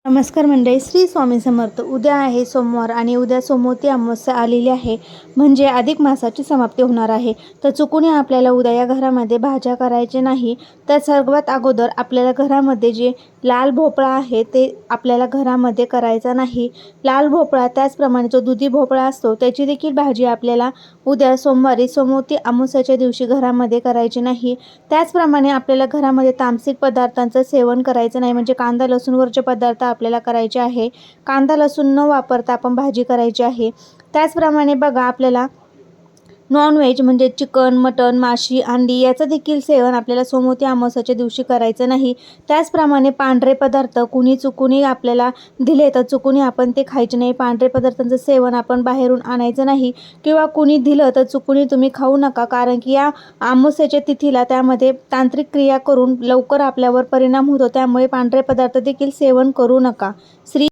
नमस्कार मंडळी, श्री स्वामी समर्थ. उद्या आहे सोमवार आणि उद्या सोमवती अमावस्या आलेली आहे, म्हणजे अधिक मासाची समाप्ती होणार आहे. तर चुकूनही आपल्याला उद्या या घरामध्ये भाज्या करायचे नाही. तर सर्वात अगोदर आपल्याला घरामध्ये जे लाल भोपळा आहे ते आपल्याला घरामध्ये करायचा नाही. लाल भोपळा त्याचप्रमाणे जो दुधी भोपळा असतो त्याची देखील भाजी आपल्याला उद्या सोमवारी सोमवती अमावस्याच्या दिवशी घरामध्ये करायची नाही. त्याचप्रमाणे आपल्याला घरामध्ये तामसिक पदार्थांचं सेवन करायचं नाही, म्हणजे कांदा लसूणवरचे पदार्थ आपल्याला करायचे आहे. कांदा लसूण न वापरता आपण भाजी करायची आहे. त्याचप्रमाणे बघा, आपल्याला नॉनव्हेज म्हणजे चिकन, मटण, माशी, अंडी याचं देखील सेवन आपल्याला सोमवती अमावस्याच्या दिवशी करायचं नाही. त्याचप्रमाणे पांढरे पदार्थ कुणी चुकूनही आपल्याला दिले तर चुकूनही आपण ते खायचे नाही. पांढरे पदार्थांचं सेवन आपण बाहेरून आणायचं नाही, किंवा कुणी दिलं तर चुकूनही तुम्ही खाऊ नका, कारण की या अमावस्येच्या तिथीला त्यामध्ये तांत्रिक क्रिया करून लवकर आपल्यावर परिणाम होतो. त्यामुळे पांढरे पदार्थ देखील सेवन करू नका. श्री